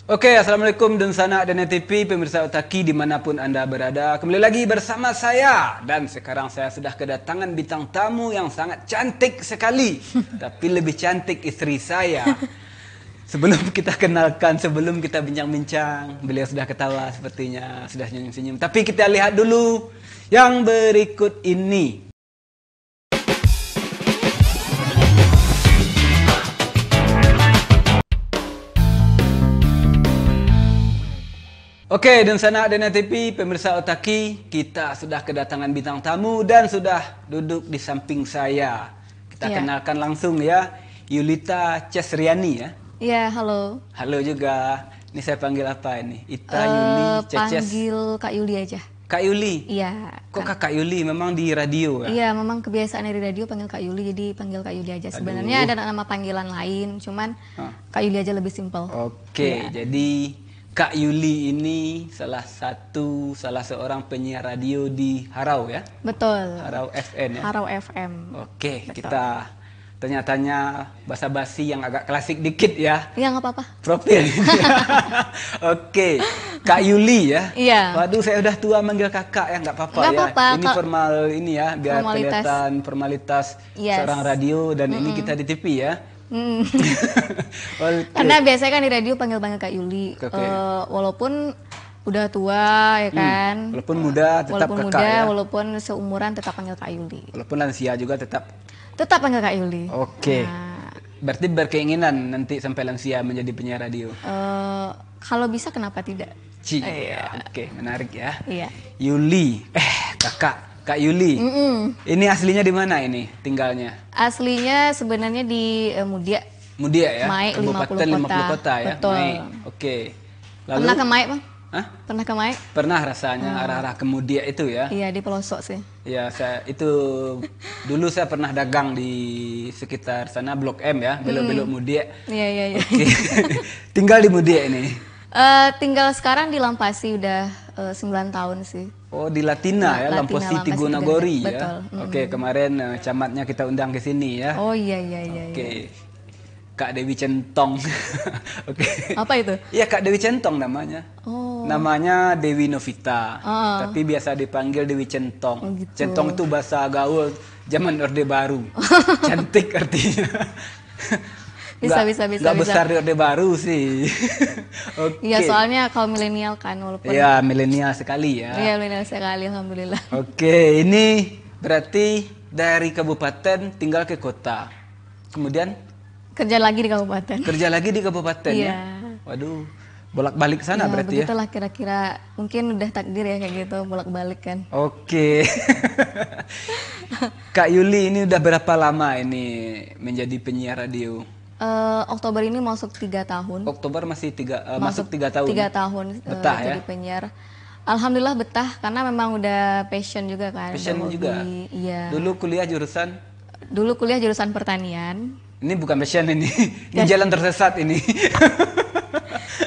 Oke, Assalamualaikum dan sanak dan TV, pemirsa Otaki dimanapun Anda berada. Kembali lagi bersama saya. Dan sekarang saya sudah kedatangan bintang tamu yang sangat cantik sekali. Tapi lebih cantik istri saya. Sebelum kita kenalkan, sebelum kita bincang-bincang, beliau sudah ketawa sepertinya, sudah senyum-senyum. Tapi kita lihat dulu yang berikut ini. Oke, dan sanak dan TV, pemirsa Otaki, kita sudah kedatangan bintang tamu dan sudah duduk di samping saya. Kita kenalkan langsung ya, Yulita Cesriani ya. Iya, halo. Halo juga. Ini saya panggil apa ini? Ita, Yuli, Ceces. Panggil Kak Yuli aja. Kak Yuli? Iya. Kok Kak Yuli? Memang di radio ya? Iya, memang kebiasaan dari radio panggil Kak Yuli, jadi panggil Kak Yuli aja. Sebenarnya ada nama panggilan lain, cuman Kak Yuli aja lebih simpel. Oke, jadi Kak Yuli ini salah seorang penyiar radio di Harau ya? Betul. Harau FN ya? Harau FM. Oke, betul. kita tanya-tanya basa-basi yang agak klasik dikit ya. Iya, nggak apa-apa. Profil. Oke, Kak Yuli ya? Iya. Waduh, saya udah tua manggil kakak ya, nggak apa-apa ya. Apa-apa, ini formal ini ya, biar kelihatan formalitas seorang radio dan ini kita di TV ya. Okay. Karena biasanya kan di radio panggil-panggil Kak Yuli, walaupun udah tua ya kan, walaupun muda tetap walaupun kakak muda, ya, walaupun seumuran tetap panggil Kak Yuli, walaupun lansia juga tetap panggil Kak Yuli. Oke. Berarti berkeinginan nanti sampai lansia menjadi penyiar radio? Kalau bisa kenapa tidak? Oke, menarik ya. Iya. Yuli, Kak Yuli, ini aslinya di mana ini tinggalnya? Aslinya sebenarnya di Mudia. Mudia ya? Mae, 50 kota ya? Betul. Mae. Oke. Lalu, pernah ke Mae, Bang? Hah? Pernah ke Mae? Pernah rasanya, arah-arah ke Mudia itu ya? Iya, di pelosok sih. Ya, dulu saya pernah dagang di sekitar sana, Blok M ya, belok-belok Mudia. Iya. Oke. Tinggal di Mudia ini? Tinggal sekarang di Lampasi udah 9 tahun sih. Oh, di Latina ya, Lampasi Tigonagori ya. Betul. Oke, kemarin camatnya kita undang ke sini ya. Oh iya. Oke. Kak Dewi Centong. Oke. Apa itu? Iya, Kak Dewi Centong namanya. Oh. Namanya Dewi Novita. Tapi biasa dipanggil Dewi Centong. Oh, gitu. Centong itu bahasa gaul zaman Orde Baru. Cantik artinya. Bisa. Nggak besar di Orde Baru sih. Oke. Iya, soalnya kalau milenial kan walaupun. Iya, milenial sekali ya. Iya, milenial sekali, alhamdulillah. Oke, ini berarti dari kabupaten tinggal ke kota. Kemudian kerja lagi di kabupaten. Kerja lagi di kabupaten ya. Waduh, bolak-balik sana berarti ya. Begitulah kira-kira, mungkin udah takdir ya kayak gitu, bolak-balik kan. Oke. Kak Yuli ini udah berapa lama ini menjadi penyiar radio? Oktober ini masuk 3 tahun. Oktober masih masuk 3 tahun. 3 tahun betah jadi penyiar. Alhamdulillah betah karena memang udah passion juga kan. Passion juga. Iya. Dulu kuliah jurusan? Dulu kuliah jurusan pertanian. Ini bukan passion ini. Ini jalan tersesat ini.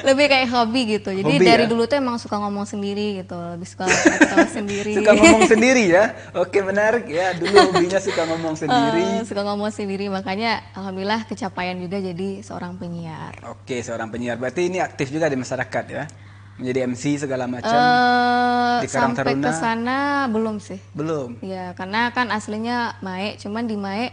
Lebih kayak hobi gitu. Jadi hobi, dari ya? dulu tuh emang suka ngomong sendiri gitu. Lebih suka ketawa sendiri. Suka ngomong sendiri ya? Oke, menarik ya. Dulu hobinya suka ngomong sendiri. Suka ngomong sendiri, makanya alhamdulillah kecapaian juga jadi seorang penyiar. Oke, seorang penyiar. Berarti ini aktif juga di masyarakat ya? Menjadi MC segala macam di Karang Sampai Taruna? ke sana belum sih. Belum? Ya, karena kan aslinya Mae, cuman di Mae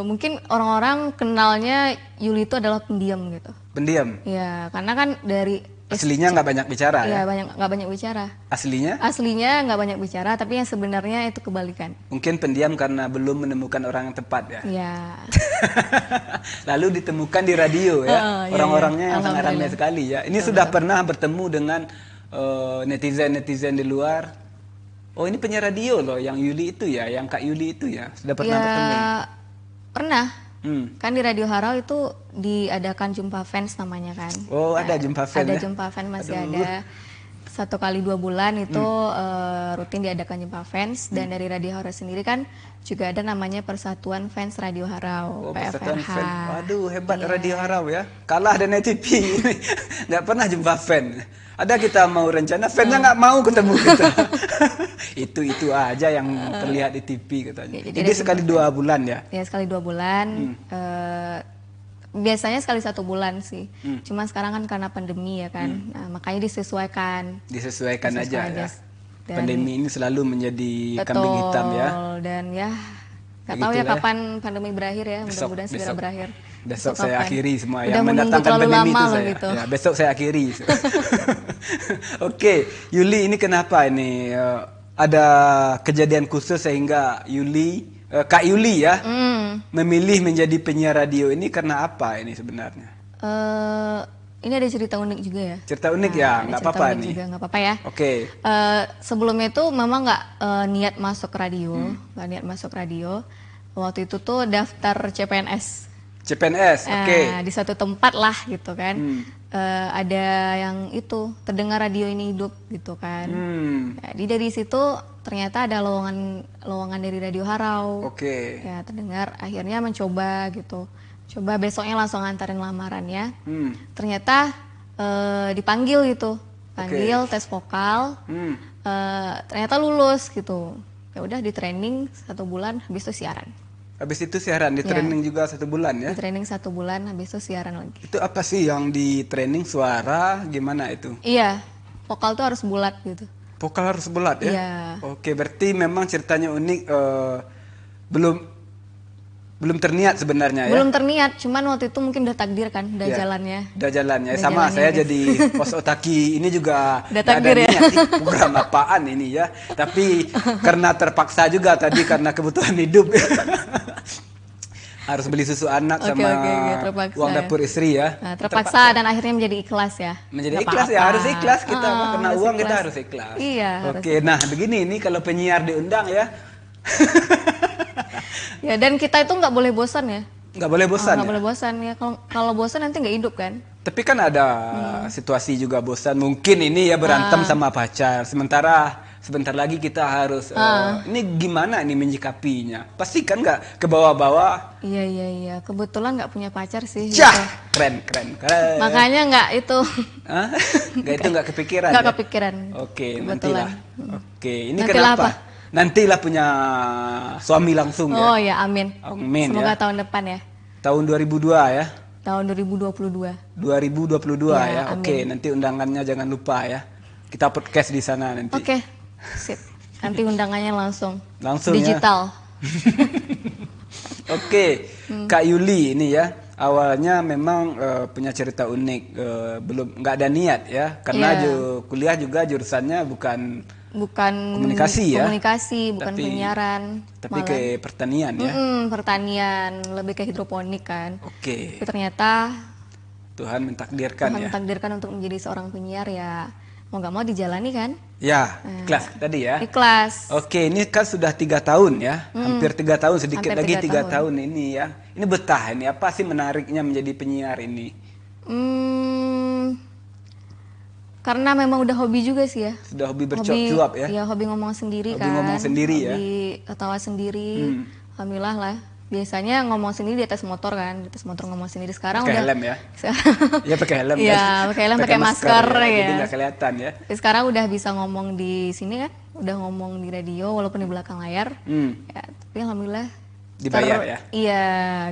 mungkin orang-orang kenalnya Yuli itu adalah pendiam gitu. Pendiam? Ya, karena kan dari aslinya nggak banyak bicara ya? Iya, nggak banyak bicara. Aslinya? Aslinya nggak banyak bicara, tapi yang sebenarnya itu kebalikan. Mungkin pendiam karena belum menemukan orang yang tepat ya? Iya. Lalu ditemukan di radio ya? Orang-orangnya yang sangat ramai sekali ya. Ini sudah pernah bertemu dengan netizen-netizen di luar. Oh, ini penyiar radio loh, yang Yuli itu ya, yang Kak Yuli itu ya, sudah pernah bertemu? Pernah. Kan di Radio Harau itu diadakan jumpa fans namanya kan. Oh, ada jumpa fans. Ada ya? jumpa fans, masih ada 1 kali 2 bulan itu rutin diadakan jumpa fans. Dan dari Radio Harau sendiri kan juga ada namanya Persatuan Fans Radio Harau, Persatuan PFRH. Fans. Waduh, hebat Radio Harau ya. Kalah dengan TV ini. Nggak pernah jumpa fan. Ada kita mau rencana, fansnya nggak mau ketemu kita. Itu aja yang terlihat di TV katanya. Jadi sekali 2 bulan ya? Ya, sekali 2 bulan. biasanya sekali 1 bulan sih. Cuma sekarang kan karena pandemi ya kan, nah, makanya disesuaikan. Disesuaikan aja ya. Dan Pandemi ini selalu menjadi kambing hitam ya. Dan ya nggak Ya tahu ya gitulah ya. kapan pandemi berakhir ya. Besok, Mudah-mudahan segera besok. berakhir. Besok saya kapan? akhiri semua Udah yang menunggu mendatangkan terlalu pandemi lama itu loh saya. gitu. Ya, besok saya akhiri. Oke, Yuli ini kenapa ini ada kejadian khusus sehingga Kak Yuli ya memilih menjadi penyiar radio ini karena apa ini sebenarnya? Ini ada cerita unik juga ya. Cerita unik ya, Ada nggak cerita apa-apa unik nih. juga, nggak apa-apa ya. Oke. Sebelumnya itu memang nggak niat masuk radio, nggak niat masuk radio. Waktu itu tuh daftar CPNS. CPNS, oke. Di suatu tempat lah gitu kan. Ada yang itu terdengar radio ini hidup gitu kan. Jadi dari situ ternyata ada lowongan dari Radio Harau. Oke. Ya terdengar, akhirnya mencoba gitu. Coba besoknya langsung ngantarin lamarannya. Ternyata dipanggil gitu, panggil tes vokal. Ternyata lulus gitu. Ya udah di training 1 bulan, habis itu siaran. Habis itu siaran, di training juga 1 bulan ya? Di training 1 bulan, habis itu siaran lagi. Itu apa sih yang di training suara, gimana itu? Iya, vokal tuh harus bulat gitu. Vokal harus bulat ya? Iya. Oke, berarti memang ceritanya unik, belum terniat sebenarnya ya? Belum terniat, cuman waktu itu mungkin udah takdir kan, udah Ya, jalannya. udah jalannya. Udah Sama, jalannya, saya guys. jadi host Otaki ini juga Udah nggak ada takdir ya? niat, ih, program apaan ini ya. Tapi karena terpaksa juga tadi karena kebutuhan hidup. Harus beli susu anak Oke, sama oke, terpaksa uang ya. dapur istri ya. Nah, terpaksa dan akhirnya menjadi ikhlas ya. Menjadi Nggak ikhlas ya, apa-apa. harus ikhlas kita karena harus uang kita ikhlas. harus ikhlas. Iya, harus Oke, nah begini ini kalau penyiar diundang ya. Ya, dan kita itu nggak boleh bosan ya. Nggak boleh bosan Nggak ya. boleh bosan ya. Kalau bosan nanti nggak hidup kan. Tapi kan ada situasi juga bosan. Mungkin ini ya berantem sama pacar. Sementara sebentar lagi kita harus ini gimana nih menyikapinya? Pasti kan nggak ke bawah-bawah. Iya. Kebetulan nggak punya pacar sih. Cah, gitu. keren. Makanya nggak itu. Hah? Nggak kepikiran. Nggak ya? kepikiran. Oke, Kebetulan. nantilah. Oke, ini Nantilah kenapa? apa? Nantilah punya suami langsung ya. Oh ya, amin. Amin Semoga ya. tahun depan ya. Tahun 2002 ya. Tahun 2022. 2022 Ya, ya. Oke, amin. nanti undangannya jangan lupa ya. Kita podcast di sana nanti. Oke, sip. Nanti undangannya langsung. Langsung ya. Digital. Oke, Kak Yuli ini ya. Awalnya memang punya cerita unik, belum nggak ada niat ya, karena Iya. kuliah juga jurusannya bukan Bukan Komunikasi ya? komunikasi, bukan Tapi- penyiaran. tapi ke pertanian ya. Pertanian, lebih ke hidroponik kan. Oke, Tapi ternyata Tuhan mentakdirkan Tuhan ya. mentakdirkan untuk menjadi seorang penyiar ya mau nggak mau dijalani kan. Ya, kelas tadi ya. Ikhlas. Oke, ini kan sudah 3 tahun ya, hampir 3 tahun, sedikit Hampir lagi 3 3 tahun ini ya. Ini betah ini, apa sih menariknya menjadi penyiar ini? Karena memang udah hobi juga sih ya. Sudah hobi bercuap-cuap ya? Iya, hobi ngomong sendiri Hobi kan. ngomong sendiri ya? Hobi ketawa sendiri. Alhamdulillah lah. Biasanya ngomong sendiri di atas motor kan, di atas motor ngomong sendiri. Sekarang Pakai udah helm ya? Iya pakai helm Iya, ya? pakai helm, pakai masker ya. ya. Jadi nggak kelihatan ya? Tapi sekarang udah bisa ngomong di sini kan, udah ngomong di radio walaupun di belakang layar. Ya, tapi alhamdulillah Dibayar ya? Iya,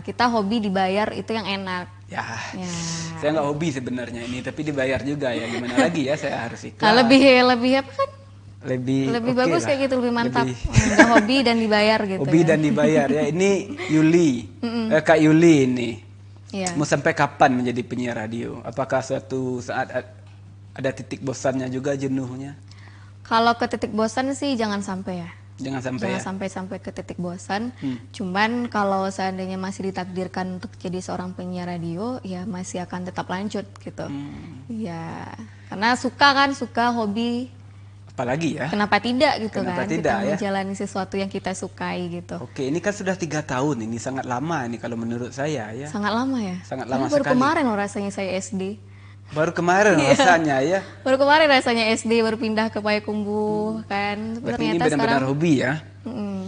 kita hobi dibayar itu yang enak. Ya, Ya. saya nggak hobi sebenarnya ini, tapi dibayar juga ya. Gimana lagi ya, saya harus ikhlas. Nah, lebih apa kan? Lebih Lebih oke bagus lah. kayak gitu, lebih mantap. Lebih Udah hobi dan dibayar gitu. hobi ya. dan dibayar ya. Ini Yuli, Kak Yuli ini. Iya. Mau sampai kapan menjadi penyiar radio? Apakah suatu saat ada titik bosannya juga, jenuhnya? Kalau ke titik bosan sih jangan sampai ya. Jangan sampai Jangan ya. sampai ke titik bosan. Cuman kalau seandainya masih ditakdirkan untuk jadi seorang penyiar radio, ya masih akan tetap lanjut gitu. Ya, karena suka hobi. Apalagi ya. Kenapa tidak gitu Kenapa kan? tidak, kita ya? menjalani sesuatu yang kita sukai gitu. Oke, ini kan sudah 3 tahun. Ini sangat lama ini kalau menurut saya ya. Sangat lama ya. Sangat Karena lama baru sekali. kemarin loh rasanya saya SD. Baru kemarin Iya. rasanya ya. Baru kemarin rasanya SD, baru pindah ke Payakumbuh kan. Tapi Berarti ini ternyata benar-benar sekarang hobi ya.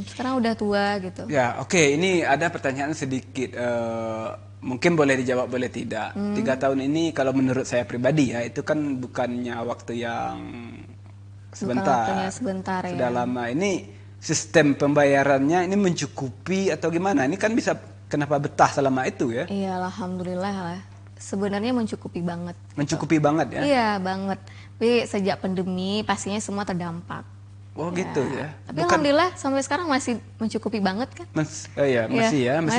sekarang udah tua gitu. Ya, oke. Ini ada pertanyaan sedikit. Mungkin boleh dijawab, boleh tidak. 3 tahun ini kalau menurut saya pribadi ya, itu kan bukannya waktu yang sebentar. waktunya sebentar, Sudah ya. lama. Ini sistem pembayarannya ini mencukupi atau gimana? Ini kan bisa kenapa betah selama itu ya? Iya, alhamdulillah lah. Sebenarnya mencukupi banget. Mencukupi banget ya? Iya, banget. Tapi sejak pandemi pastinya semua terdampak. Oh gitu ya. Tapi alhamdulillah sampai sekarang masih mencukupi banget kan? Masih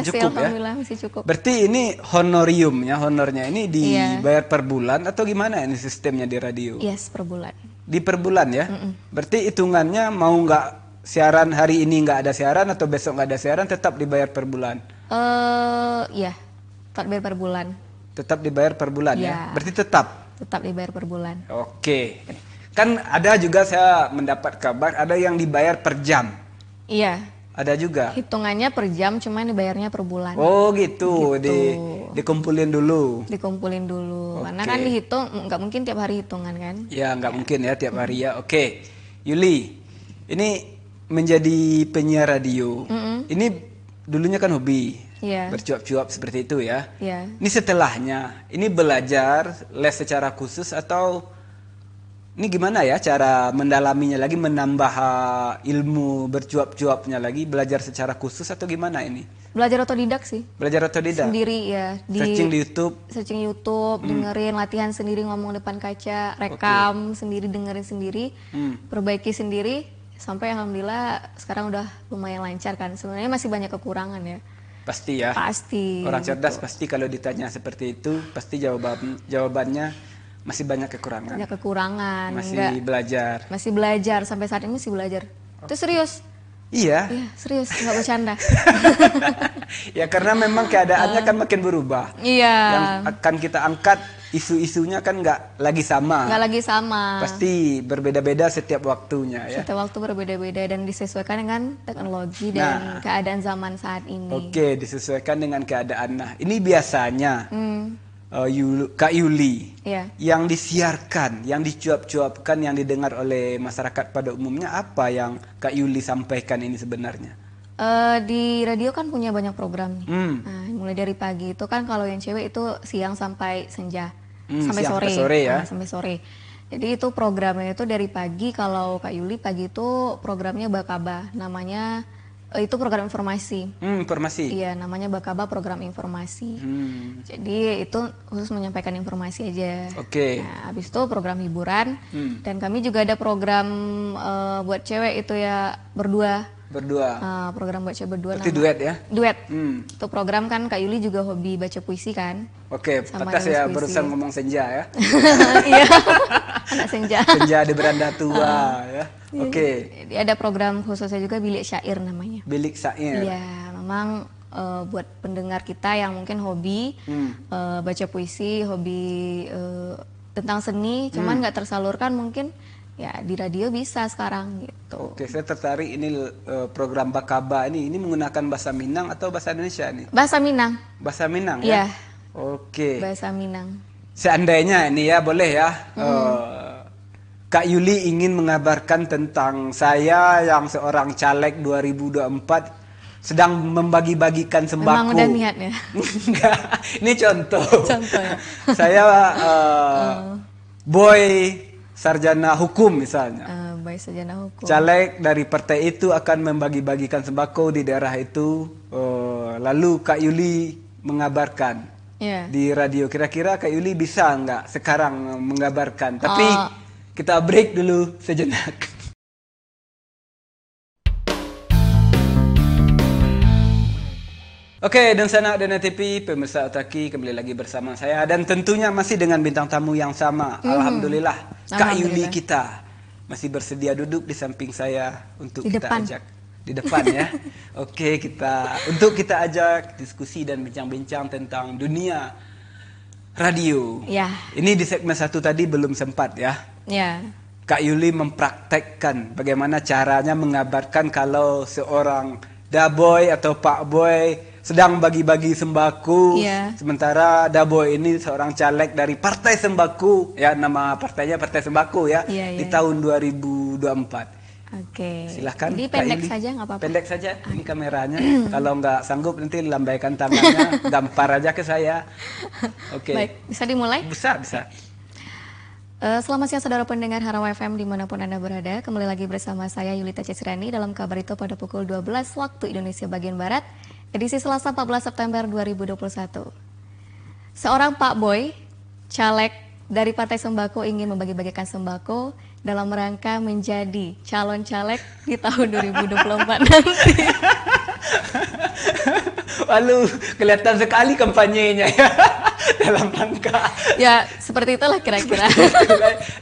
cukup ya. Alhamdulillah masih cukup. Berarti ini honornya ini dibayar per bulan atau gimana ini sistemnya di radio? Yes, per bulan. Di per bulan ya? Berarti hitungannya mau nggak siaran hari ini nggak ada siaran atau besok nggak ada siaran tetap dibayar per bulan? Iya, tetap dibayar per bulan. Tetap dibayar per bulan ya? Berarti tetap? Tetap dibayar per bulan. Oke. Kan ada juga saya mendapat kabar ada yang dibayar per jam. Iya. Ada juga. Hitungannya per jam, cuman dibayarnya per bulan. Oh gitu. Dikumpulin dulu. Dikumpulin dulu. Karena kan dihitung, nggak mungkin tiap hari hitungan kan? Ya nggak mungkin ya tiap hari ya. Oke. Yuli, ini menjadi penyiar radio. Ini dulunya kan hobi. Iya. Bercuap-cuap seperti itu ya. Iya. Ini setelahnya, ini belajar les secara khusus atau ini gimana ya cara mendalaminya lagi, menambah ilmu bercuap-cuapnya lagi, belajar secara khusus atau gimana ini? Belajar otodidak sih. Belajar otodidak? Sendiri ya. Searching di YouTube? Searching YouTube, dengerin latihan sendiri ngomong depan kaca, rekam sendiri, dengerin sendiri, perbaiki sendiri, sampai alhamdulillah sekarang udah lumayan lancar kan. Sebenarnya masih banyak kekurangan ya. Pasti ya? Pasti. Orang cerdas pasti kalau ditanya seperti itu, pasti jawabannya masih banyak kekurangan. Banyak kekurangan. Masih belajar. Masih belajar, sampai saat ini masih belajar. Itu serius. Iya. Iya, serius, nggak bercanda. Ya karena memang keadaannya kan makin berubah. Iya. Yang akan kita angkat isu-isunya kan nggak lagi sama. Nggak lagi sama. Pasti berbeda-beda setiap waktunya ya. Setiap waktu berbeda-beda dan disesuaikan dengan teknologi dan keadaan zaman saat ini. Oke, disesuaikan dengan keadaan. Nah, ini biasanya Kak Yuli yang disiarkan, yang dicuap-cuapkan, yang didengar oleh masyarakat pada umumnya, apa yang Kak Yuli sampaikan ini sebenarnya? Di radio kan punya banyak program nih. Nah, mulai dari pagi itu kan kalau yang cewek itu siang sampai senja, sampai sore ya. Sampai sore. Jadi itu programnya itu dari pagi. Kalau Kak Yuli pagi itu programnya Bakaba, namanya itu program informasi. Informasi. Iya, namanya Bakaba program informasi. Jadi itu khusus menyampaikan informasi aja. Oke. Nah, habis itu program hiburan dan kami juga ada program buat cewek itu ya berdua. Program buat cewek berdua. Berarti duet ya? Duet. Itu program kan Kak Yuli juga hobi baca puisi kan? Oke, pantas ya barusan ngomong senja ya. Iya. Anak senja. Senja di beranda tua ya. Oke. Ada program khususnya juga Bilik Syair namanya. Bilik Syair. Iya, memang buat pendengar kita yang mungkin hobi baca puisi, hobi tentang seni, cuman nggak tersalurkan mungkin ya di radio bisa sekarang gitu. Oke, saya tertarik ini program Bakaba ini menggunakan bahasa Minang atau bahasa Indonesia nih? Bahasa Minang. Bahasa Minang ya? Iya. Oke. Bahasa Minang. Seandainya ini ya boleh ya, Kak Yuli ingin mengabarkan tentang saya yang seorang caleg 2024 sedang membagi-bagikan sembako. Memang udah niat ya? Enggak, ini contoh. Contoh ya. Saya boy sarjana hukum misalnya. Boy sarjana hukum. Caleg dari partai itu akan membagi-bagikan sembako di daerah itu. Lalu Kak Yuli mengabarkan di radio. Kira-kira Kak Yuli bisa nggak sekarang mengabarkan? Tapi kita break dulu sejenak. Oke, dan Sanak dan TV, pemirsa Otaki kembali lagi bersama saya dan tentunya masih dengan bintang tamu yang sama. Alhamdulillah, Kak Yuli kita masih bersedia duduk di samping saya untuk kita ajak di depan ya. Oke, untuk kita ajak diskusi dan bincang-bincang tentang dunia radio. Ya. Ini di segmen 1 tadi belum sempat ya. Ya. Kak Yuli mempraktekkan bagaimana caranya mengabarkan kalau seorang daboy atau pak boy sedang bagi-bagi sembako. Sementara daboy ini seorang caleg dari Partai Sembako, ya nama partainya Partai Sembako ya, di tahun 2024. Oke. Silahkan. Jadi pendek saja nggak apa-apa. Pendek saja. Ini kameranya. Kalau nggak sanggup nanti lambaikan tangannya, gampar aja ke saya. Oke. Baik, bisa dimulai? Bisa. Selamat siang saudara pendengar Harawa FM dimanapun Anda berada. Kembali lagi bersama saya Yulita Cesrani dalam kabar itu pada pukul 12 waktu Indonesia bagian Barat edisi Selasa 14 September 2021. Seorang Pak Boy, caleg dari Partai Sembako ingin membagi-bagikan sembako dalam rangka menjadi calon caleg di tahun 2024 nanti. Lalu kelihatan sekali kampanyenya ya dalam rangka. Ya seperti itulah kira-kira.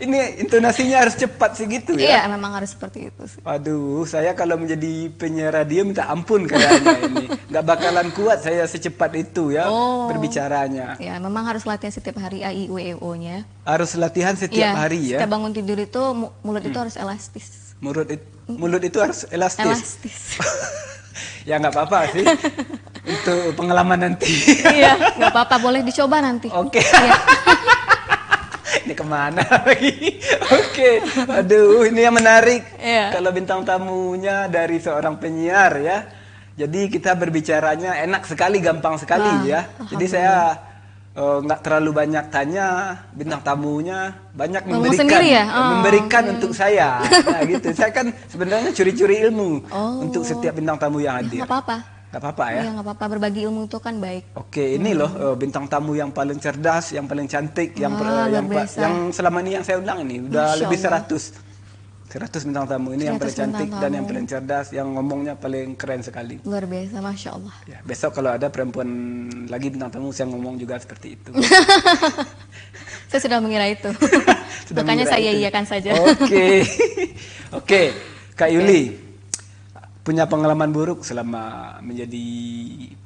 Ini intonasinya harus cepat sih gitu ya. Iya memang harus seperti itu sih. Waduh, saya kalau menjadi penyiar radio minta ampun kayaknya ini. Nggak bakalan kuat saya secepat itu ya berbicaranya. Ya memang harus latihan setiap hari A, I, U, E, O-nya. Harus latihan setiap hari ya. Setiap bangun tidur itu mulut itu harus elastis. Mulut itu harus elastis. Elastis. Ya nggak apa-apa sih. Untuk pengalaman nanti. Iya, nggak apa-apa, boleh dicoba nanti. Oke. Iya. Ini kemana lagi? Oke. Aduh, ini yang menarik. Iya. Kalau bintang tamunya dari seorang penyiar ya. Jadi kita berbicaranya enak sekali, gampang sekali ya. Jadi saya nggak terlalu banyak tanya, bintang tamunya banyak memberikan untuk saya. Nah, gitu. Saya kan sebenarnya curi-curi ilmu untuk setiap bintang tamu yang hadir. Nggak apa-apa. Gak apa-apa ya? Iya nggak apa-apa, berbagi ilmu itu kan baik. Oke, ini loh bintang tamu yang paling cerdas, yang paling cantik, yang selama ini yang saya undang ini udah lebih 100 bintang tamu ini yang paling cantik dan yang paling cerdas, yang ngomongnya paling keren sekali. Luar biasa, Masya Allah. Ya, besok kalau ada perempuan lagi bintang tamu saya ngomong juga seperti itu. Saya sudah mengira itu. Makanya saya iyakan saja. Oke, Kak Yuli. Punya pengalaman buruk selama menjadi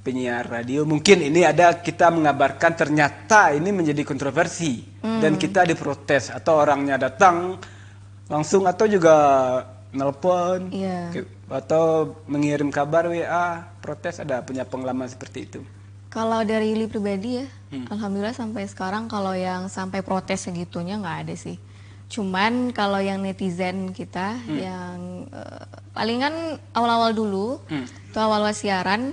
penyiar radio. Mungkin ini ada kita mengabarkan ternyata ini menjadi kontroversi dan kita diprotes atau orangnya datang langsung atau juga nelpon atau mengirim kabar WA protes. Ada punya pengalaman seperti itu? Kalau dari Yuli pribadi ya, alhamdulillah sampai sekarang kalau yang sampai protes segitunya nggak ada sih. Cuman kalau yang netizen kita yang palingan awal-awal dulu, tuh awal-awal siaran,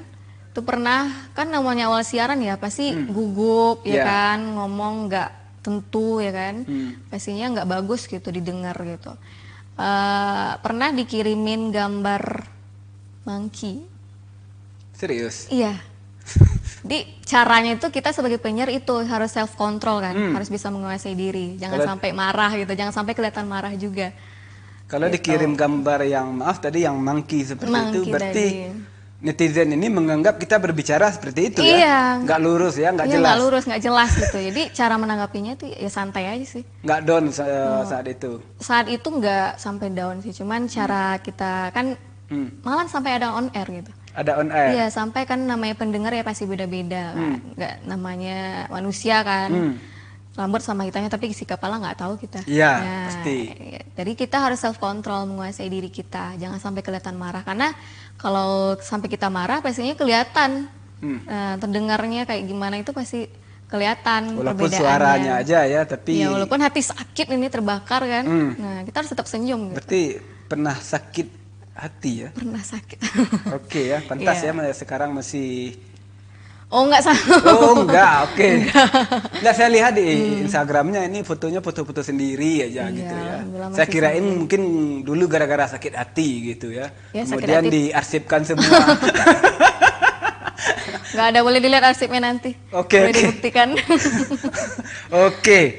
tuh pernah kan namanya awal siaran ya pasti gugup ya kan, ngomong nggak tentu ya kan, pastinya nggak bagus gitu didengar gitu. Pernah dikirimin gambar monkey. Serius? Iya. Di caranya itu kita sebagai penyiar itu harus self control kan, harus bisa menguasai diri, jangan sampai marah gitu, jangan sampai kelihatan marah juga. Kalau dikirim gambar yang maaf tadi yang monkey seperti itu, berarti netizen ini menganggap kita berbicara seperti itu ya, nggak lurus ya, nggak jelas. Nggak lurus, nggak jelas gitu. Jadi cara menanggapinya itu ya santai aja sih. Nggak down saat itu. Saat itu nggak sampai down sih, cuman cara kita kan malah sampai ada on air gitu. Ada on air? Iya, sampai kan namanya pendengar ya pasti beda-beda kan. Nggak namanya manusia kan. Rambut sama hitamnya tapi isi kepala nggak tahu kita. Iya, pasti. Jadi kita harus self control, menguasai diri kita. Jangan sampai kelihatan marah. Karena kalau sampai kita marah pastinya kelihatan. Terdengarnya kayak gimana itu pasti kelihatan walaupun perbedaannya. Suaranya aja ya, tapi... Ya walaupun hati sakit ini terbakar kan. Nah kita harus tetap senyum gitu. Berarti pernah sakit hati ya? Pernah sakit. Oke ya, pantas ya sekarang masih... Oh enggak sama. Oh enggak, oke. Enggak, saya lihat di Instagramnya ini fotonya foto-foto sendiri aja gitu ya. Saya kirain mungkin dulu gara-gara sakit hati gitu ya. Kemudian diarsipkan semua. Nggak ada, boleh dilihat arsipnya nanti. Boleh dibuktikan.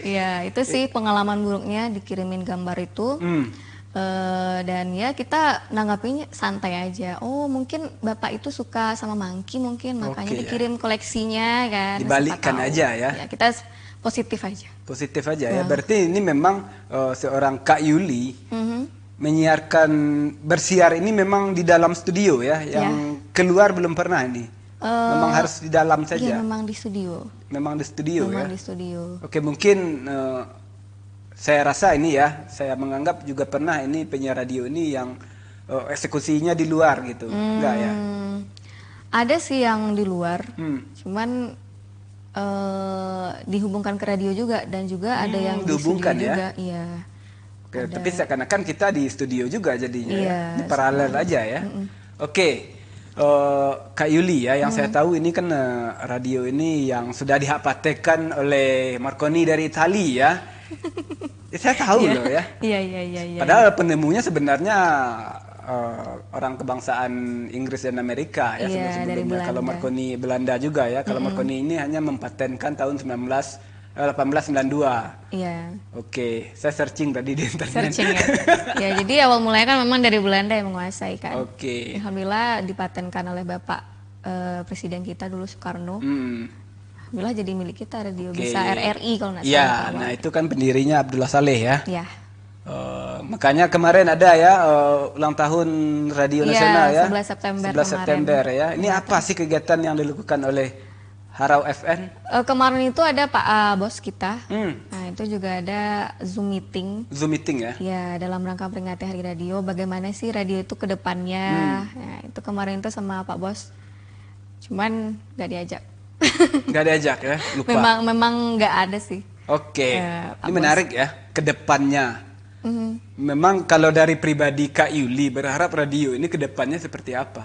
Iya, itu sih pengalaman buruknya dikirimin gambar itu. Dan ya kita nanggapinya santai aja. Oh mungkin bapak itu suka sama monkey mungkin makanya dikirim koleksinya kan. Dibalikkan aja ya. Kita positif aja. Positif aja ya. Berarti ini memang seorang Kak Yuli menyiarkan bersiar ini memang di dalam studio ya. Yang keluar belum pernah ini. Memang harus di dalam saja. Iya memang di studio. Memang di studio ya. Memang di studio. Oke, mungkin saya rasa ini ya, saya menganggap juga pernah ini penyiar radio ini yang eksekusinya di luar gitu, enggak ya? Ada sih yang di luar, cuman dihubungkan ke radio juga dan juga ada yang dihubungkan di studio juga, iya. Oke, tapi seakan-akan kita di studio juga jadinya, ya? Ini paralel aja ya. Oke, Kak Yuli ya, yang saya tahu ini kan radio ini yang sudah dihak-patenkan oleh Marconi dari Italia ya. Saya tahu loh ya. Iya. Padahal penemunya sebenarnya orang kebangsaan Inggris dan Amerika ya Iya, dari sebelumnya. Kalau Belanda. Marconi Belanda juga ya. Kalau Marconi ini hanya mempatenkan tahun 1892. Iya. Oke, saya searching tadi di internet. Searching ya. Ya, jadi awal mulanya kan memang dari Belanda yang menguasai kan. Oke. Alhamdulillah dipatenkan oleh Bapak Presiden kita dulu Soekarno. Alhamdulillah jadi milik kita radio. Oke. Bisa RRI kalau nggak salah. Ya, Pak Awal. nah itu kan pendirinya Abdullah Saleh ya. Ya. Makanya kemarin ada ya ulang tahun Radio Iya, Nasional ya. 11 September 11 September ya. Ini apa sih kegiatan yang dilakukan oleh Harau FN? Kemarin itu ada Pak Bos kita. Hmm. Nah, itu juga ada Zoom meeting. Zoom meeting ya. Ya, dalam rangka peringati Hari Radio, bagaimana sih radio itu ke depannya. Nah, itu kemarin itu sama Pak Bos. Cuman nggak diajak. Nggak diajak ya, lupa. Memang nggak ada sih. Oke, Pak ini menarik ya, ke depannya. Memang kalau dari pribadi Kak Yuli berharap radio ini ke depannya seperti apa?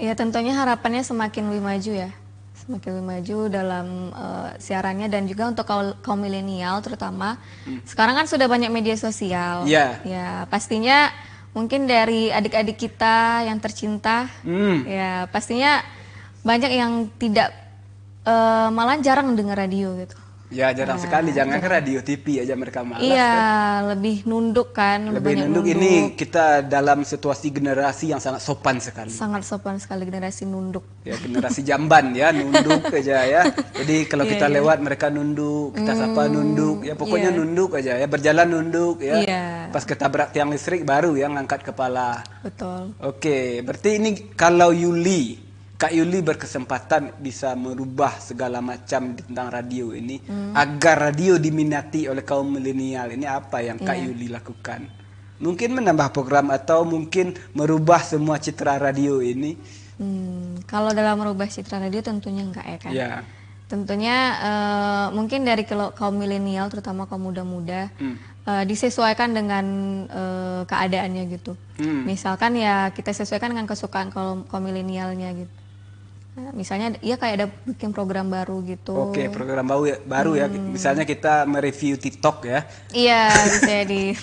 Ya, tentunya harapannya semakin lebih maju ya. Semakin lebih maju dalam siarannya dan juga untuk kaum milenial terutama. Sekarang kan sudah banyak media sosial. Ya. Ya, pastinya mungkin dari adik-adik kita yang tercinta, ya pastinya banyak yang tidak malah jarang dengar radio gitu. Ya jarang sekali, jangan kan radio TV aja mereka malas Iya, kan. lebih nunduk kan, Lebih banyak nunduk ini kita dalam situasi generasi yang sangat sopan sekali. sangat sopan sekali generasi nunduk. Ya generasi jamban ya, nunduk aja ya. Jadi kalau kita lewat mereka nunduk, kita sapa nunduk, ya pokoknya nunduk aja ya, berjalan nunduk ya. Iya. Pas ketabrak tiang listrik baru yang ngangkat kepala. Betul. Oke, berarti ini kalau Kak Yuli berkesempatan bisa merubah segala macam tentang radio ini agar radio diminati oleh kaum milenial. Ini apa yang Kak Yuli lakukan? Mungkin menambah program atau mungkin merubah semua citra radio ini? Kalau dalam merubah citra radio tentunya enggak ya kan? Ya. Tentunya mungkin dari kaum milenial terutama kaum muda-muda disesuaikan dengan keadaannya gitu. Misalkan ya kita sesuaikan dengan kesukaan kaum milenialnya gitu. Nah, misalnya ya kayak ada bikin program baru gitu. Oke, program baru ya. Misalnya kita mereview TikTok ya. Iya, bisa di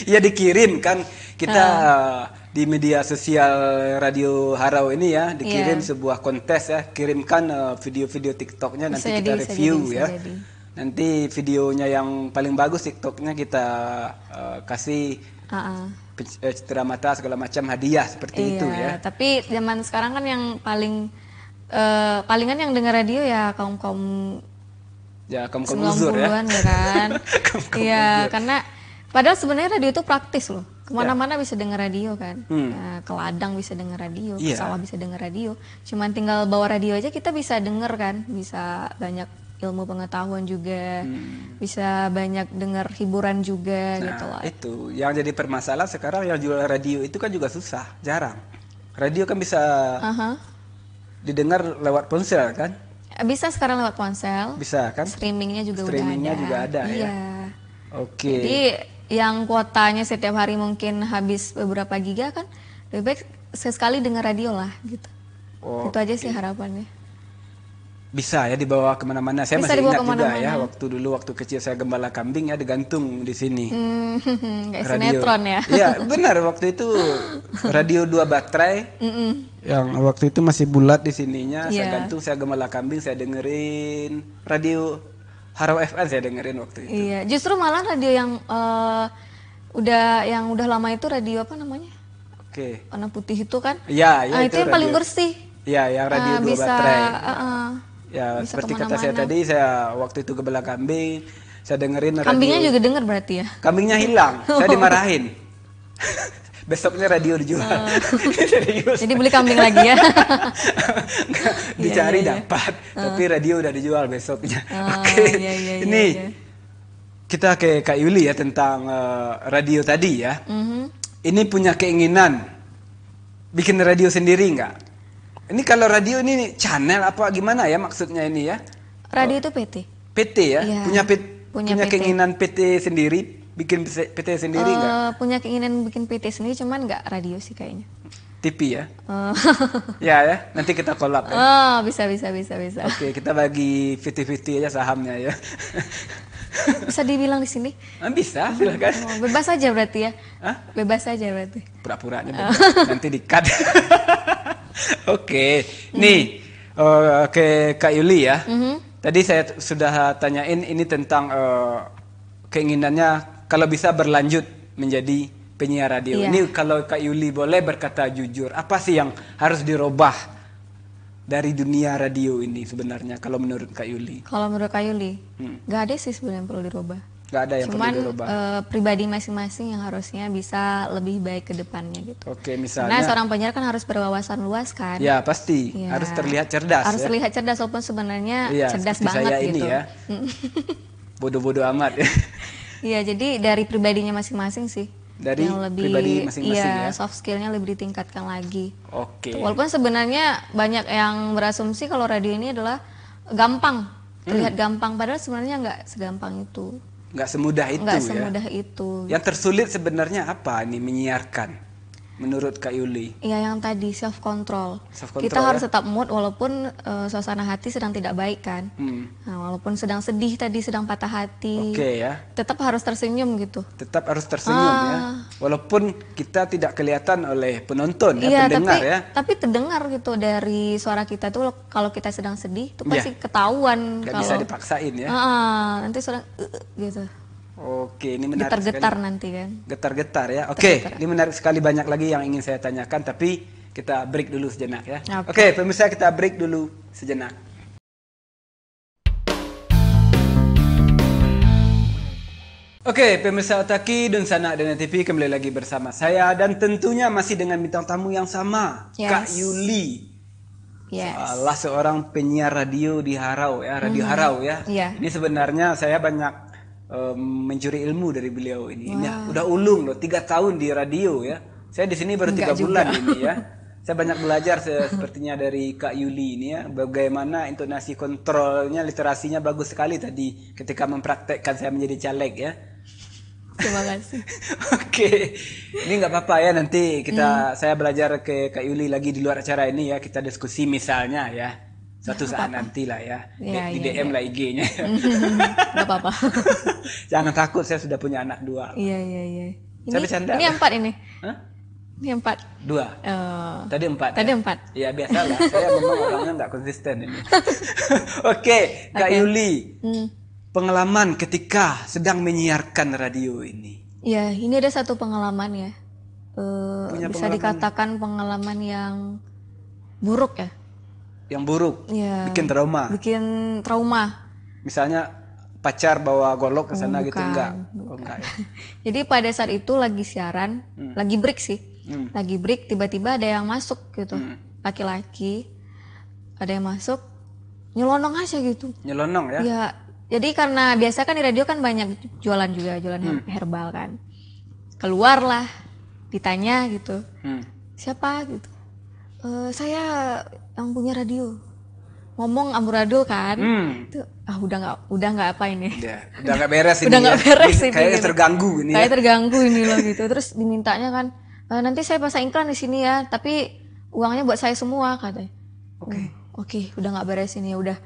Ya dikirim kan kita di media sosial Radio Harau ini ya dikirim sebuah kontes ya, kirimkan video-video TikToknya nanti kita review ya. Nanti videonya yang paling bagus TikToknya kita kasih citra mata segala macam hadiah seperti itu ya. Tapi zaman sekarang kan yang palingan yang dengar radio ya kaum kaum uzur ya. Ya kan. Iya, karena padahal sebenarnya radio itu praktis loh. Kemana-mana bisa dengar radio kan. Nah, ke ladang bisa dengar radio, ke sawah bisa dengar radio. Cuman tinggal bawa radio aja kita bisa dengar kan, bisa banyak ilmu pengetahuan juga, bisa banyak dengar hiburan juga gitu loh. Itu yang jadi permasalahan sekarang yang jual radio itu kan juga susah, jarang. Radio kan bisa didengar lewat ponsel kan? Bisa sekarang lewat ponsel. Bisa kan? Streamingnya juga juga ada iya. ya. Oke. Jadi yang kuotanya setiap hari mungkin habis beberapa giga kan, lebih baik sesekali dengar radio lah gitu. Itu aja sih harapannya. Bisa ya dibawa kemana-mana. Saya Bisa masih dibawa ingat juga kemana-mana. ya waktu kecil saya gembala kambing ya digantung di sini. Kayak sinetron ya. Iya benar waktu itu radio 2 baterai. Yang waktu itu masih bulat di sininya. Saya gantung, saya gembala kambing, saya dengerin radio Harau FN saya dengerin waktu itu. Iya, justru malah radio yang udah lama itu radio apa namanya? Oke. Warna putih itu kan? Iya, itu yang paling bersih. Iya, yang radio 2 bisa, baterai. bisa Ya, seperti kata kemana-mana. saya tadi, saya waktu itu gembala kambing, saya dengerin radio. Kambingnya juga denger berarti ya? Kambingnya hilang, saya dimarahin. Besoknya radio dijual. Serius. Jadi beli kambing lagi ya? Dicari dapat, tapi radio udah dijual besoknya. Oke, ini kita ke Kak Yuli ya tentang radio tadi ya. Ini punya keinginan bikin radio sendiri nggak? Ini kalau radio ini channel apa gimana ya maksudnya ini ya? Radio itu PT. PT ya? Iya, punya PT. keinginan PT sendiri, bikin PT sendiri nggak? Punya keinginan bikin PT sendiri, cuman nggak radio sih kayaknya. TV ya? Ya, nanti kita collab ya. Bisa. Oke, kita bagi 50-50 aja sahamnya ya. Bisa dibilang di sini? Bisa, silakan. Oh, bebas aja berarti ya? Hah? Bebas aja berarti. Pura-pura aja bebas. Nanti di-cut. Oke, nih ke Kak Yuli ya. Tadi saya sudah tanyain ini tentang keinginannya kalau bisa berlanjut menjadi penyiar radio. Iya. Ini kalau Kak Yuli boleh berkata jujur, apa sih yang harus dirubah dari dunia radio ini sebenarnya kalau menurut Kak Yuli? Kalau menurut Kak Yuli, nggak ada sih sebenarnya yang perlu dirubah. Nggak ada yang Cuman perlu dirubah. Pribadi masing-masing yang harusnya bisa lebih baik ke depannya gitu. Oke, Karena misalnya. seorang penyiar kan harus berwawasan luas kan. Ya pasti Iya. harus terlihat cerdas. Harus ya. terlihat cerdas walaupun sebenarnya Iya, cerdas seperti banget saya ini gitu. ya. Bodoh-bodoh amat ya. Iya, jadi dari pribadinya masing-masing sih. Dari yang lebih, pribadi masing-masing iya, ya. soft skillnya lebih ditingkatkan lagi. Oke. Walaupun sebenarnya banyak yang berasumsi kalau radio ini adalah gampang, terlihat gampang, padahal sebenarnya nggak segampang itu, Nggak semudah itu nggak ya. semudah itu. Yang tersulit sebenarnya apa nih menyiarkan menurut Kak Yuli? Ya yang tadi self control. Self-control Kita ya. harus tetap mood walaupun suasana hati sedang tidak baik kan. Nah, walaupun sedang sedih tadi, sedang patah hati, Oke ya. tetap harus tersenyum gitu. Tetap harus tersenyum ya. Walaupun kita tidak kelihatan oleh penonton ya, Iya, pendengar tapi ya. tapi terdengar gitu dari suara kita tuh kalau kita sedang sedih itu Iya. pasti ketahuan Nggak kalau bisa dipaksain ya. nanti sedang gitu. Oke, ini menarik Getar-getar sekali. nanti kan. Getar-getar ya. Oke, ini menarik sekali, banyak lagi yang ingin saya tanyakan tapi kita break dulu sejenak ya. Oke. Oke, pemirsa kita break dulu sejenak. Oke, pemirsa Otaki dan Sanak dan TV kembali lagi bersama saya dan tentunya masih dengan bintang tamu yang sama, Yes. Kak Yuli. Yes. Salah seorang penyiar radio di Harau ya, Radio Harau ya. Iya. Ini sebenarnya saya banyak mencuri ilmu dari beliau ini. Ini udah ulung loh, 3 tahun di radio ya. Saya di sini baru 3 Enggak bulan juga. ini ya. Saya banyak belajar sepertinya dari Kak Yuli ini ya, bagaimana intonasi kontrolnya, literasinya bagus sekali tadi ketika mempraktekkan saya menjadi caleg ya. Terima kasih. Oke, ini nggak apa-apa ya, nanti saya belajar ke Kak Yuli lagi di luar acara ini ya, kita diskusi misalnya ya, suatu saat nanti lah ya, Ya, di ya, DM lah IG-nya. Gak apa-apa. Jangan takut, saya sudah punya anak 2. Iya iya iya. Saya bercanda. Ini 4 ini. Hah? Ini 4. 2. Tadi 4. Tadi ya? 4. Ya biasalah, saya memang orangnya nggak konsisten ini. Oke, Kak Yuli, pengalaman ketika sedang menyiarkan radio ini. Ya, ini ada satu pengalaman ya. Punya Bisa pengalaman? dikatakan pengalaman yang buruk ya. Yang buruk, Iya. bikin trauma. Bikin trauma. Misalnya pacar bawa golok ke sana gitu, bukan, enggak? Oh, enggak ya. Jadi pada saat itu lagi siaran, lagi break sih. Lagi break tiba-tiba ada yang masuk gitu. Laki-laki. Ada yang masuk nyelonong aja gitu. Nyelonong ya. Ya, jadi karena biasa kan di radio kan banyak jualan juga, jualan herbal kan. Keluarlah, ditanya gitu. Siapa gitu? Saya yang punya radio. Ngomong amburadul kan. Itu udah nggak apa ini. Udah nggak beres ini. Udah nggak beres ini. Kayaknya gitu. terganggu ini. Kayak Ya. terganggu ini loh gitu. Terus dimintanya kan, nanti saya pasang iklan di sini ya, tapi uangnya buat saya semua katanya. Oke, udah nggak beres ini, udah.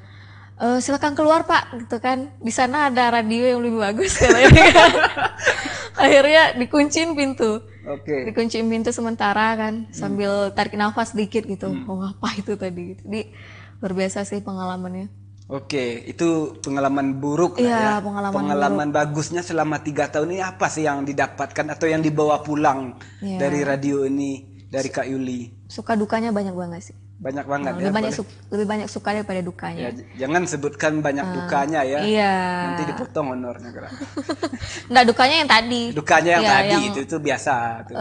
Silakan keluar Pak, gitu kan. Di sana ada radio yang lebih bagus katanya. Akhirnya dikunciin pintu. Oke. Dikunciin pintu sementara kan, sambil tarik nafas dikit gitu. Oh apa itu tadi? Jadi luar biasa sih pengalamannya. Oke, itu pengalaman buruk Iya, lah ya. pengalaman bagusnya selama 3 tahun ini apa sih yang didapatkan atau yang dibawa pulang Iya. dari radio ini, dari Kak Yuli? Suka dukanya banyak banget sih. Banyak banget ya. Lebih banyak suka daripada dukanya. Ya, jangan sebutkan banyak dukanya ya. Iya. Nanti dipotong honornya gerak. Nggak, dukanya yang tadi. Dukanya yang Iya, tadi yang, itu biasa tuh.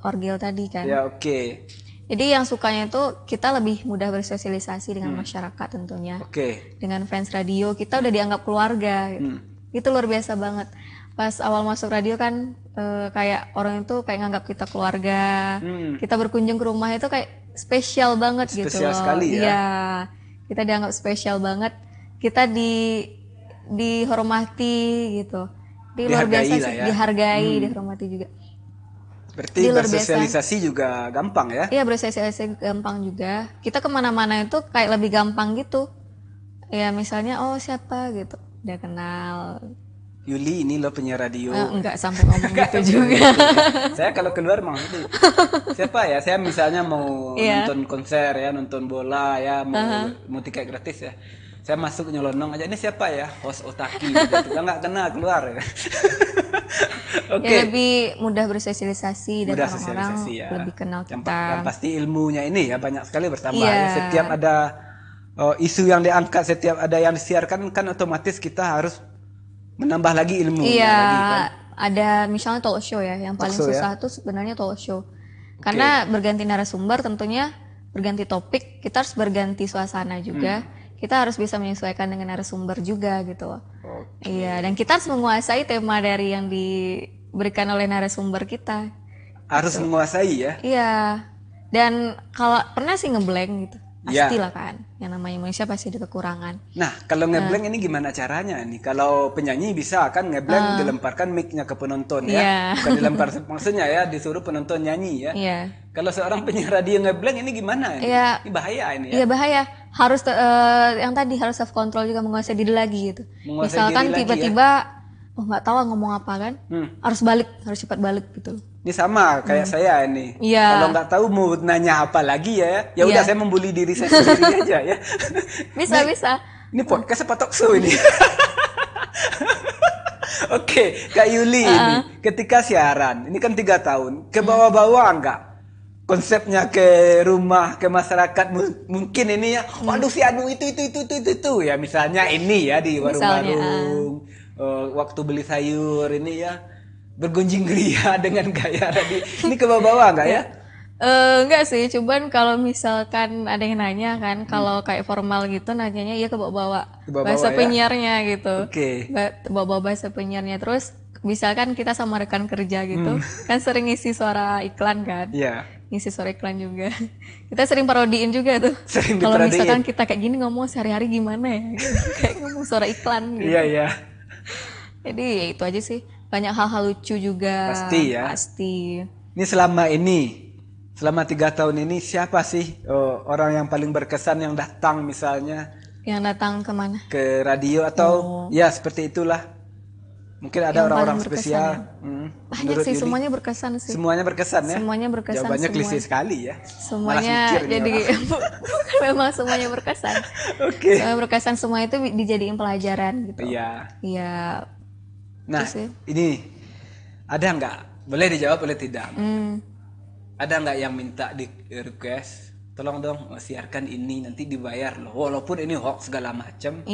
Orgil tadi kan. Ya oke. Jadi yang sukanya itu kita lebih mudah bersosialisasi dengan masyarakat tentunya. Oke. Dengan fans radio kita udah dianggap keluarga. Gitu. Itu luar biasa banget. Pas awal masuk radio kan kayak orang itu kayak nganggap kita keluarga. Kita berkunjung ke rumah itu kayak spesial banget gitu Spesial loh. sekali ya. Iya. Kita dianggap spesial banget. Kita dihormati gitu. Jadi luar Dihargai biasa lah sih, ya. dihormati, dihormati juga. Berarti Dia luar biasa. bersosialisasi juga gampang ya? Iya, bersosialisasi gampang juga. Kita kemana-mana itu kayak lebih gampang gitu. Ya misalnya, oh siapa gitu, udah kenal. Yuli ini loh penyiar radio. Enggak sampai ngomong gitu juga. Saya kalau keluar mau itu. Siapa ya? Saya misalnya mau nonton konser ya, nonton bola ya, mau tiket gratis ya. Saya masuk nyelonong aja, ini siapa ya? Host Otaki gitu. Nggak kena keluar ya. Oke. Ya lebih mudah bersosialisasi dan orang-orang ya. lebih kenal kita. Yang pasti ilmunya ini ya banyak sekali bertambah. Ya. Setiap ada isu yang diangkat, setiap ada yang disiarkan kan otomatis kita harus menambah lagi ilmu. Iya, lagi, kan? Ada misalnya talk show ya, yang paling susah tuh sebenarnya talk show. Karena berganti narasumber tentunya berganti topik, kita harus berganti suasana juga. Kita harus bisa menyesuaikan dengan narasumber juga gitu. Iya, dan kita harus menguasai tema dari yang diberikan oleh narasumber kita. Harus menguasai ya? Iya. Dan kalau pernah sih ngeblank gitu. Pastilah kan, yang namanya manusia pasti ada kekurangan. Nah, kalau ngeblank ini gimana caranya nih? Kalau penyanyi bisa kan ngeblank dilemparkan mic-nya ke penonton ya, bukan dilempar maksudnya ya disuruh penonton nyanyi ya. Kalau seorang penyiar radio ngeblank ini gimana? Ini bahaya ini ya. Iya bahaya. Harus yang tadi harus self control juga, menguasai diri lagi gitu. Misalkan tiba-tiba nggak tahu ngomong apa kan, harus cepat balik gitu. Ini sama kayak saya ini. Kalau nggak tahu mau nanya apa lagi ya udah saya membuli diri saya sendiri aja ya. Bisa. Ini podcast apa talk show ini? Oke, Kak Yuli ini ketika siaran, ini kan 3 tahun, ke bawah-bawah enggak? Konsepnya ke rumah, ke masyarakat mungkin ini ya, waduh si anu itu ya, misalnya ini ya di warung-warung. Waktu beli sayur ini ya bergunjing geria dengan gaya tadi. Ini ke bawah-bawah enggak ya? Enggak sih, cuman kalau misalkan ada yang nanya kan, kalau kayak formal gitu nanyanya ya ke bawah-bawah bahasa penyiarnya gitu. Bawa bahasa penyiarnya. Terus misalkan kita sama rekan kerja gitu, kan sering ngisi suara iklan kan. Ngisi suara iklan juga. Kita sering parodiin juga tuh. Kalau misalkan kita kayak gini ngomong sehari-hari gimana ya? Kayak ngomong suara iklan gitu. Iya. Jadi ya itu aja sih. Banyak hal-hal lucu juga. Pasti. Ini selama 3 tahun ini siapa sih orang yang paling berkesan yang datang misalnya? Yang datang kemana? Ke radio atau ya seperti itulah. Mungkin ada orang-orang spesial. Banyak sih, semuanya berkesan sih. Semuanya berkesan ya? Semuanya berkesan. Jawabannya klise sekali ya. Semuanya jadi bukan memang semuanya berkesan. Semuanya berkesan, semua itu dijadiin pelajaran gitu. Iya. Nah, ini ada nggak? Boleh dijawab, boleh tidak. Ada nggak yang minta di request? Tolong dong siarkan ini, nanti dibayar loh. Walaupun ini hoax segala macam.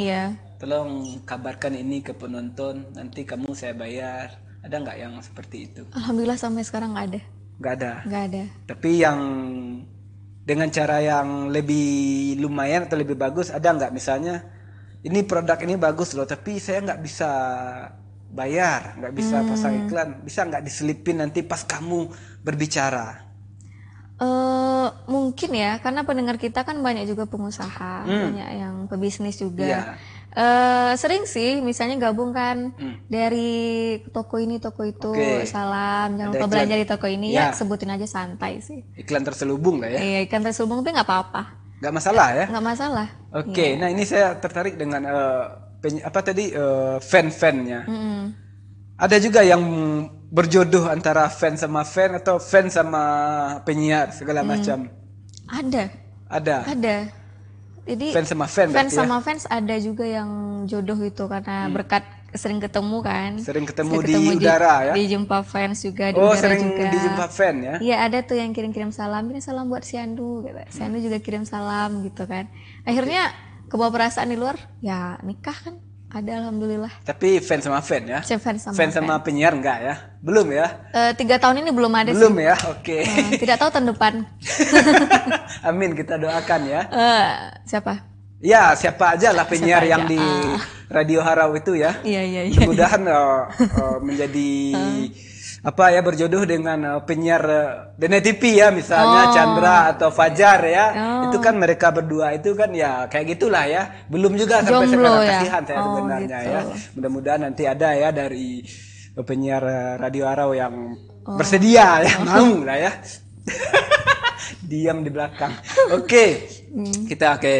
Tolong kabarkan ini ke penonton, nanti kamu saya bayar. Ada nggak yang seperti itu? Alhamdulillah sampai sekarang nggak ada. Nggak ada. Tapi yang dengan cara yang lebih lumayan atau lebih bagus, ada nggak? Misalnya ini produk ini bagus loh, tapi saya nggak bisa bayar, nggak bisa pasang iklan, bisa nggak diselipin nanti pas kamu berbicara? Mungkin ya, karena pendengar kita kan banyak juga pengusaha, banyak yang pebisnis juga. Sering sih, misalnya gabung kan dari toko ini, toko itu, salam, jangan lupa belanja di toko ini ya, sebutin aja santai sih. Iklan terselubung lah ya? Iya, iklan terselubung tapi nggak apa-apa. Nggak masalah ya? Nggak masalah. Nah ini saya tertarik dengan fan-fannya. Ada juga yang berjodoh antara fan sama fan atau fan sama penyiar segala macam. Ada. Jadi fans sama fan. Fans sama fans ada juga yang jodoh itu karena berkat sering ketemu kan. Sering ketemu di udara ya. Dijumpa fans juga di udara sering juga. Dijumpa fan ya. Iya, ada tuh yang kirim salam. Ini salam buat si Andu gitu. Si Andu juga kirim salam gitu kan. Akhirnya kebawa perasaan di luar, ya nikah kan. Ada alhamdulillah. Tapi fans sama fan ya? Fans sama penyiar enggak ya? Belum ya? 3 tahun ini belum ada belum sih. Ya? Tidak tahu tahun depan. Amin, kita doakan ya. Siapa? Ya, siapa aja lah penyiar yang di Radio Harau itu ya. Iya. Mudah-mudahan menjadi berjodoh dengan penyiar Dene TV ya, misalnya Chandra atau Fajar ya. Itu kan mereka berdua itu kan ya kayak gitulah ya. Belum juga sampai sekarang, kasihan saya sebenarnya ya. Mudah-mudahan nanti ada ya dari penyiar Radio Harau yang bersedia ya, mau lah ya. Diam di belakang. Oke, kita ke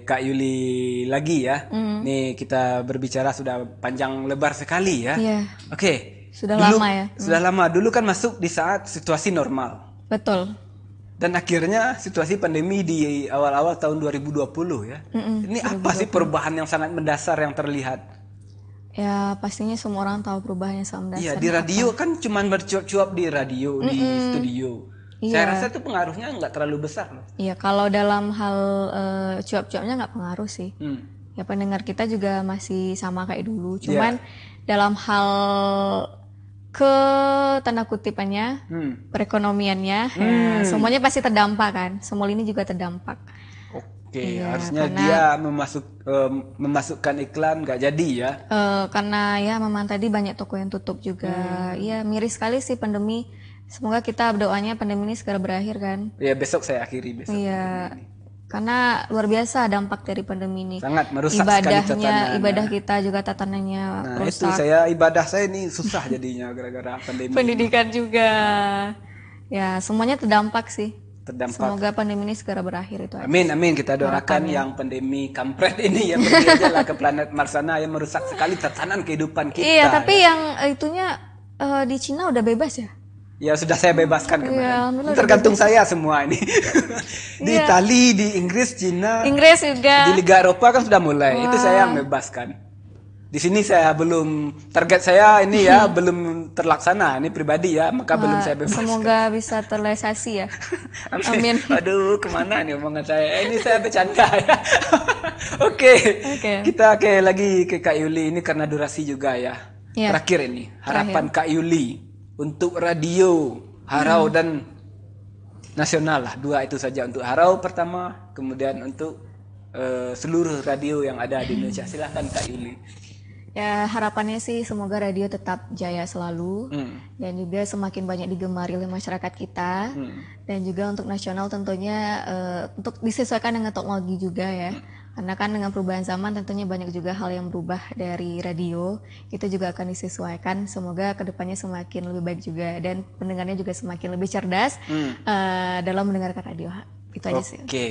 Kak Yuli lagi ya. Nih kita berbicara sudah panjang lebar sekali ya. Iya. Oke. Sudah dulu, lama ya. Sudah lama. Dulu kan masuk di saat situasi normal. Betul. Dan akhirnya situasi pandemi di awal-awal tahun 2020 ya. Ini apa sih perubahan yang sangat mendasar yang terlihat? Ya pastinya semua orang tahu perubahannya sama Iya, dasarnya di radio kan cuman bercuap-cuap di radio, di studio. Iya. Saya rasa itu pengaruhnya nggak terlalu besar loh. Iya, kalau dalam hal cuap-cuapnya nggak pengaruh sih. Ya pendengar kita juga masih sama kayak dulu. Cuman dalam hal ke tanda kutipannya, perekonomiannya, ya, semuanya pasti terdampak kan. Semua ini juga terdampak. Oke, Iya, harusnya karena- dia memasukkan iklan nggak jadi ya. Karena ya memang tadi banyak toko yang tutup juga. Iya, miris sekali sih pandemi. Semoga kita berdoanya pandemi ini segera berakhir kan. Ya besok saya akhiri besok. Iya, karena luar biasa dampak dari pandemi ini. Sangat merusak sekali tatanan. Ibadah kita juga tatanannya Nah itu rusak. ibadah saya ini susah jadinya gara-gara pandemi. Pendidikan juga. Ya, semuanya terdampak sih. Terdampak. Semoga pandemi ini segera berakhir itu aja. Amin, amin. Kita doakan yang pandemi kampret ini yang pergi aja lah ke planet Mars sana yang merusak sekali tatanan kehidupan kita. Iya, tapi yang itunya di Cina udah bebas ya? Ya sudah saya bebaskan kemarin. alhamdulillah Tergantung saya semua ini. Di Iya. Itali, di Inggris, Cina, Inggris juga. di Liga Eropa kan sudah mulai. Itu saya yang bebaskan. Di sini saya belum, target saya ini ya belum terlaksana. Ini pribadi ya, maka belum saya bebaskan. Semoga bisa terrealisasi ya. Amin. Aduh, kemana nih omongan saya? Ini saya bercanda ya. Oke. Kita lagi ke Kak Yuli ini karena durasi juga ya. Iya. Terakhir ini, harapan Kak Yuli untuk radio, Harau dan nasional lah. Dua itu saja untuk Harau pertama, kemudian untuk seluruh radio yang ada di Indonesia. Silahkan Kak Yuli. Ya harapannya sih semoga radio tetap jaya selalu dan juga semakin banyak digemari oleh masyarakat kita dan juga untuk nasional tentunya untuk disesuaikan dengan teknologi juga ya, karena kan dengan perubahan zaman tentunya banyak juga hal yang berubah dari radio, itu juga akan disesuaikan. Semoga kedepannya semakin lebih baik juga dan pendengarnya juga semakin lebih cerdas dalam mendengarkan radio. Itu aja sih. Oke.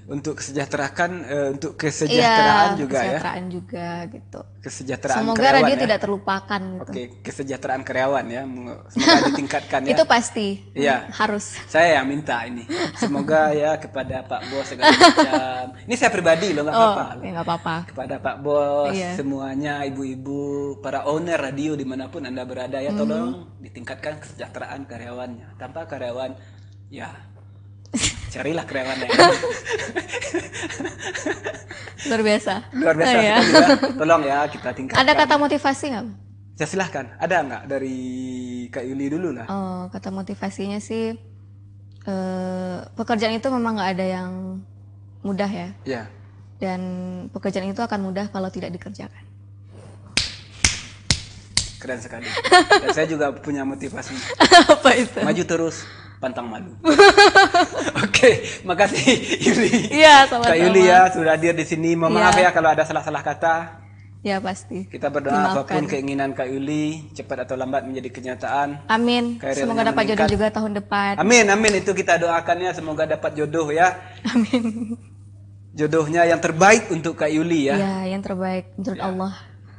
Untuk untuk kesejahteraan juga kesejahteraan juga gitu. Kesejahteraan Semoga karyawan radio ya. tidak terlupakan gitu. Oke, kesejahteraan karyawan ya. Semoga ditingkatkan ya. Itu pasti. Iya. Harus. Saya yang minta ini. Semoga ya kepada Pak Bos segala macam. Ini saya pribadi loh, nggak apa-apa. Ya nggak apa-apa. Kepada Pak Bos, Iya. semuanya, ibu-ibu, para owner radio dimanapun Anda berada ya, tolong ditingkatkan kesejahteraan karyawannya. Tanpa karyawan, ya carilah karyawan lain. Luar biasa. Luar biasa Iya. sekali ya. Tolong ya kita tingkatkan. Ada kata motivasi nggak? Ya silahkan. Ada nggak dari Kak Yuli dulu lah? Oh, kata motivasinya sih pekerjaan itu memang nggak ada yang mudah ya. Ya. Dan pekerjaan itu akan mudah kalau tidak dikerjakan. Keren sekali. Dan saya juga punya motivasi. Apa itu? Maju terus, pantang malu. Oke, makasih Yuli. Iya, sama-sama. Kak Yuli ya sudah hadir di sini. Mohon maaf ya kalau ada salah-salah kata. Ya pasti. Kita berdoa apapun keinginan Kak Yuli cepat atau lambat menjadi kenyataan. Amin. Karirnya Semoga dapat jodoh meningkat. juga tahun depan. Amin, amin, itu kita doakannya semoga dapat jodoh ya. Amin. Jodohnya yang terbaik untuk Kak Yuli ya. Ya, yang terbaik menurut Allah.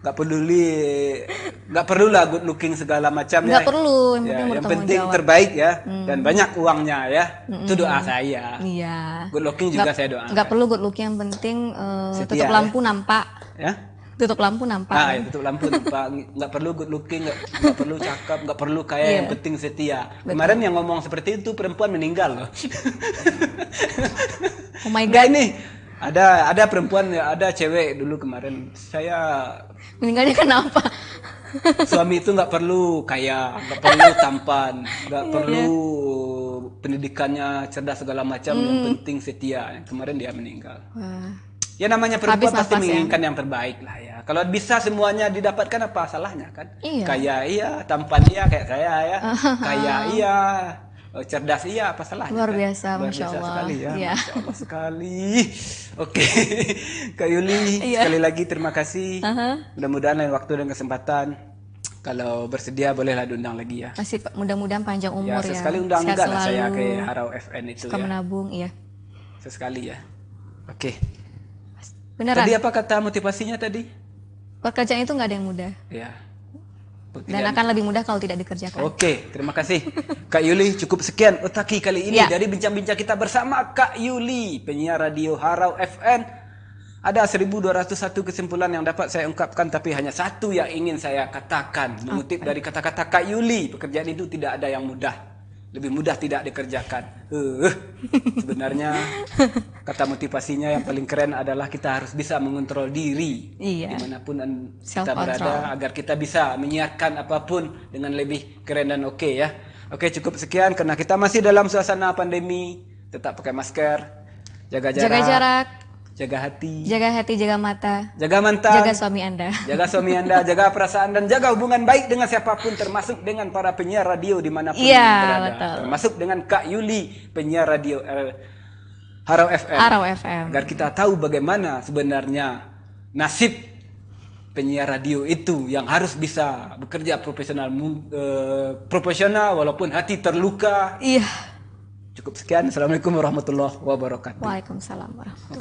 Nggak perlu lah good looking segala macam ya. Nggak perlu, yang Ya, penting yang bertanggung penting jawab. terbaik ya dan banyak uangnya ya. Itu doa saya. Iya. Good looking juga saya doakan. Nggak perlu good looking, yang penting Setia, tutup lampu nampak. Ya. Tutup lampu nampak. Ya, tutup lampu nampak. Nggak perlu good looking, nggak perlu cakep, nggak perlu kaya, yang penting setia. Kemarin yang ngomong seperti itu perempuan meninggal loh. Oh my Enggak god. ini. Ada perempuan, ada cewek dulu kemarin. Saya Meninggalnya kenapa? suami itu nggak perlu kaya, nggak perlu tampan, nggak perlu pendidikannya cerdas segala macam, yang penting setia. Kemarin dia meninggal. Wah. Ya namanya perempuan Habis pasti nafas, menginginkan yang terbaik lah ya. Kalau bisa semuanya didapatkan apa salahnya kan? Iya. Kaya iya, tampan iya kayak saya ya. Kaya iya, cerdas iya, apa salahnya? Luar kan? biasa, Luar Masya biasa Allah. sekali ya. Iya. Masya Allah sekali. Oke, Kak Yuli, Iya. sekali lagi terima kasih. Mudah-mudahan lain waktu dan kesempatan Kalau bersedia bolehlah diundang lagi ya. Masih mudah-mudahan panjang Ya, umur ya. sesekali undang Sehat juga lah saya selalu, ke Harau FN itu suka ya. menabung, iya. Sesekali ya. Oke. Beneran. Tadi apa kata motivasinya tadi? Pekerjaan itu nggak ada yang mudah. Ya. Dan akan lebih mudah kalau tidak dikerjakan. Oke, terima kasih Kak Yuli. Cukup sekian Otaki kali ini Ya. dari bincang-bincang kita bersama Kak Yuli, penyiar radio Harau FN. Ada 1201 kesimpulan yang dapat saya ungkapkan, tapi hanya satu yang ingin saya katakan. Mengutip dari kata-kata Kak Yuli, pekerjaan itu tidak ada yang mudah. Lebih mudah tidak dikerjakan. Sebenarnya kata motivasinya yang paling keren adalah kita harus bisa mengontrol diri. Iya. Dimanapun kita Self-control. berada, agar kita bisa menyiarkan apapun dengan lebih keren dan oke ya. Oke, cukup sekian karena kita masih dalam suasana pandemi. Tetap pakai masker, jaga Jaga jarak, jaga hati, jaga mata, jaga mantan, jaga suami Anda. jaga suami Anda, jaga perasaan dan jaga hubungan baik dengan siapapun, termasuk dengan para penyiar radio dimanapun Iya, berada, betul. termasuk dengan Kak Yuli, penyiar radio Harau FM, Harau FM. agar kita tahu bagaimana sebenarnya nasib penyiar radio itu yang harus bisa bekerja profesional walaupun hati terluka. Iya. Cukup sekian. Assalamualaikum warahmatullahi wabarakatuh. Waalaikumsalam warahmatullahi wabarakatuh.